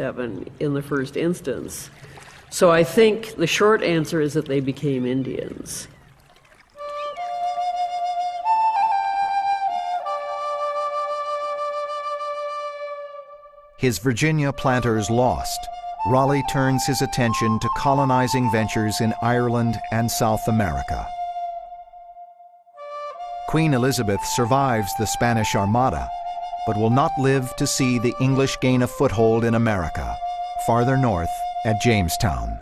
1947 in the first instance. So I think the short answer is that they became Indians. His Virginia planters lost, Raleigh turns his attention to colonizing ventures in Ireland and South America. Queen Elizabeth survives the Spanish Armada, but will not live to see the English gain a foothold in America, farther north at Jamestown.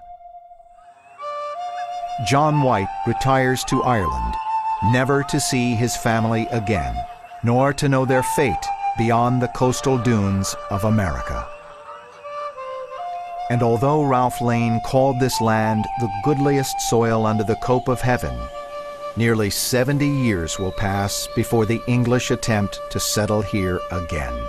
John White retires to Ireland, never to see his family again, nor to know their fate beyond the coastal dunes of America. And although Ralph Lane called this land the goodliest soil under the cope of heaven, nearly 70 years will pass before the English attempt to settle here again.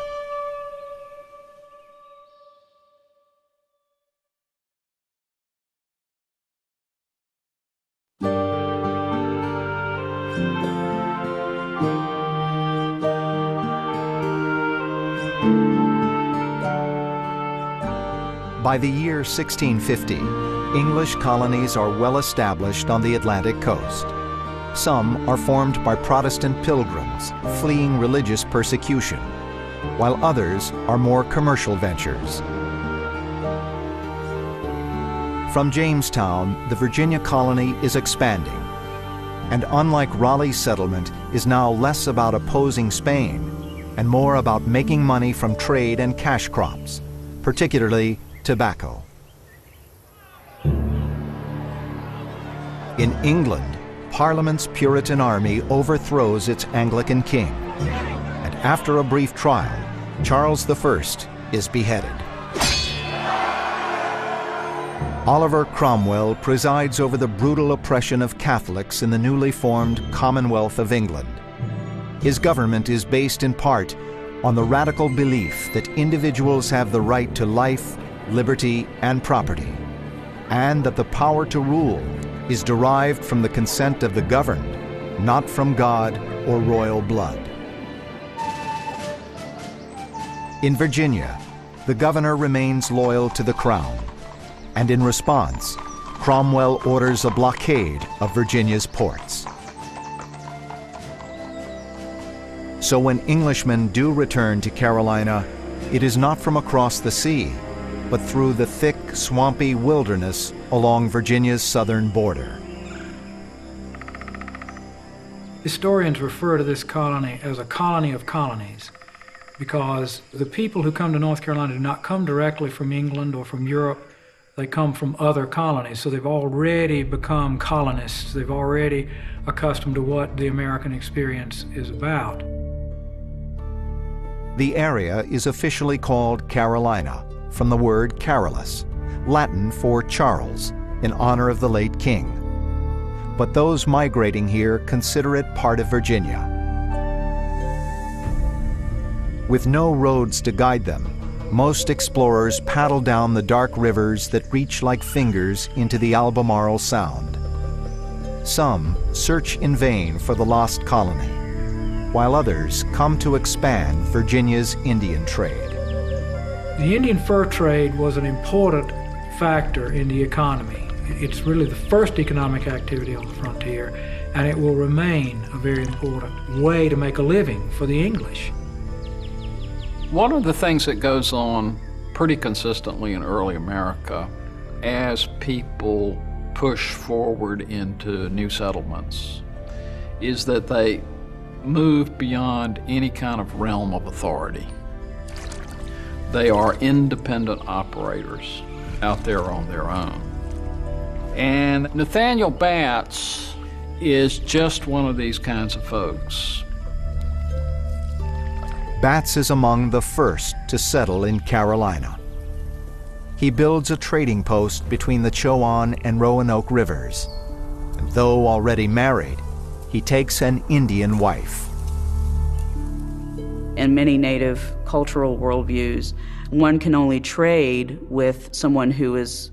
By the year 1650, English colonies are well established on the Atlantic coast. Some are formed by Protestant pilgrims fleeing religious persecution, while others are more commercial ventures. From Jamestown, the Virginia colony is expanding, and unlike Raleigh's settlement, is now less about opposing Spain and more about making money from trade and cash crops, particularly tobacco. In England, Parliament's Puritan army overthrows its Anglican king, and after a brief trial, Charles I is beheaded. Oliver Cromwell presides over the brutal oppression of Catholics in the newly formed Commonwealth of England. His government is based in part on the radical belief that individuals have the right to life, liberty, and property, and that the power to rule is derived from the consent of the governed, not from God or royal blood. In Virginia, the governor remains loyal to the crown, and in response, Cromwell orders a blockade of Virginia's ports. So when Englishmen do return to Carolina, it is not from across the sea, but through the thick, swampy wilderness along Virginia's southern border. Historians refer to this colony as a colony of colonies because the people who come to North Carolina do not come directly from England or from Europe. They come from other colonies, so they've already become colonists. They've already accustomed to what the American experience is about. The area is officially called Carolina, from the word Carolus, Latin for Charles, in honor of the late king. But those migrating here consider it part of Virginia. With no roads to guide them, most explorers paddle down the dark rivers that reach like fingers into the Albemarle Sound. Some search in vain for the lost colony, while others come to expand Virginia's Indian trade. The Indian fur trade was an important factor in the economy. It's really the first economic activity on the frontier, and it will remain a very important way to make a living for the English. One of the things that goes on pretty consistently in early America as people push forward into new settlements is that they move beyond any kind of realm of authority. They are independent operators out there on their own. And Nathaniel Batts is just one of these kinds of folks. Batts is among the first to settle in Carolina. He builds a trading post between the Chowan and Roanoke rivers. And though already married, he takes an Indian wife. In many native cultural worldviews, one can only trade with someone who is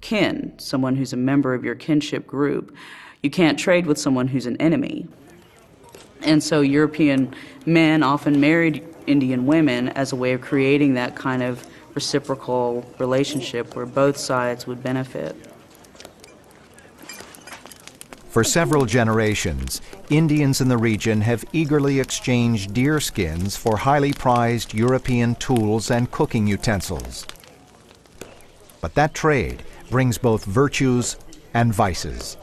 kin, someone who's a member of your kinship group. You can't trade with someone who's an enemy. And so European men often married Indian women as a way of creating that kind of reciprocal relationship where both sides would benefit. For several generations, Indians in the region have eagerly exchanged deer skins for highly prized European tools and cooking utensils. But that trade brings both virtues and vices.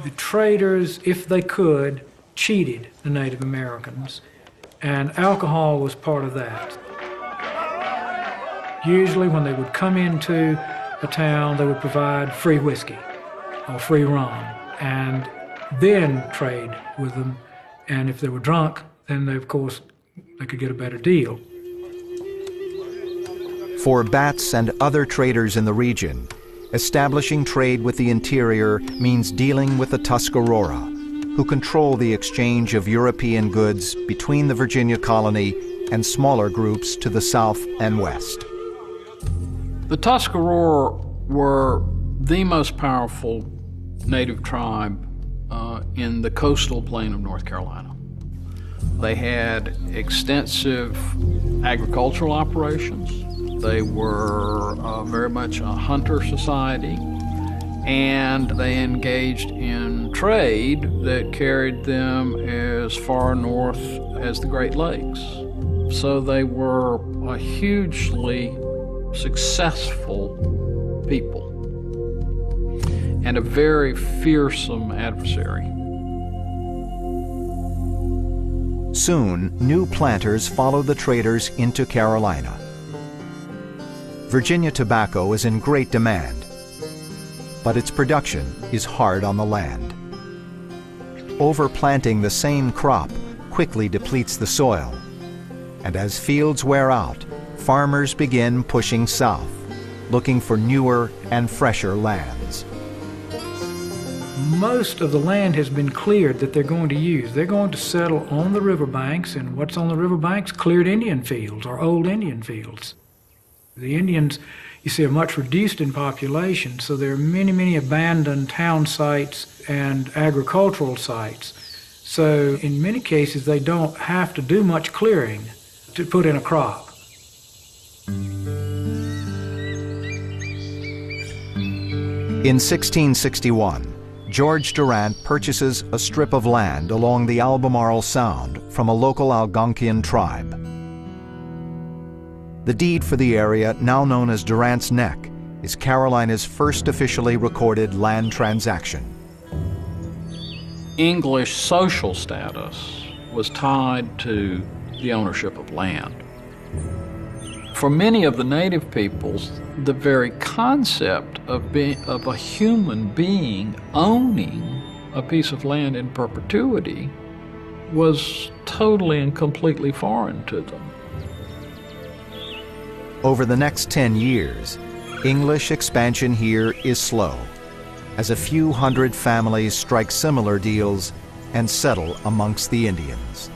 The traders, if they could, cheated the Native Americans, and alcohol was part of that. Usually when they would come into a town, they would provide free whiskey or free rum, and then trade with them. And if they were drunk, then they, of course, they could get a better deal. For Batts and other traders in the region, establishing trade with the interior means dealing with the Tuscarora, who control the exchange of European goods between the Virginia colony and smaller groups to the south and west. The Tuscarora were the most powerful native tribe in the coastal plain of North Carolina. They had extensive agricultural operations. They were very much a hunter society, and they engaged in trade that carried them as far north as the Great Lakes. So they were a hugely successful people and a very fearsome adversary. Soon, new planters followed the traders into Carolina. Virginia tobacco is in great demand, but its production is hard on the land. Overplanting the same crop quickly depletes the soil, and as fields wear out, farmers begin pushing south, looking for newer and fresher lands. Most of the land has been cleared that they're going to use. They're going to settle on the riverbanks, and what's on the riverbanks? Cleared Indian fields or old Indian fields. The Indians, you see, are much reduced in population, so there are many, many abandoned town sites and agricultural sites. So in many cases, they don't have to do much clearing to put in a crop. In 1661, George Durant purchases a strip of land along the Albemarle Sound from a local Algonquian tribe. The deed for the area, now known as Durant's Neck, is Carolina's first officially recorded land transaction. English social status was tied to the ownership of land. For many of the native peoples, the very concept of a human being owning a piece of land in perpetuity was totally and completely foreign to them. Over the next 10 years, English expansion here is slow, as a few hundred families strike similar deals and settle amongst the Indians.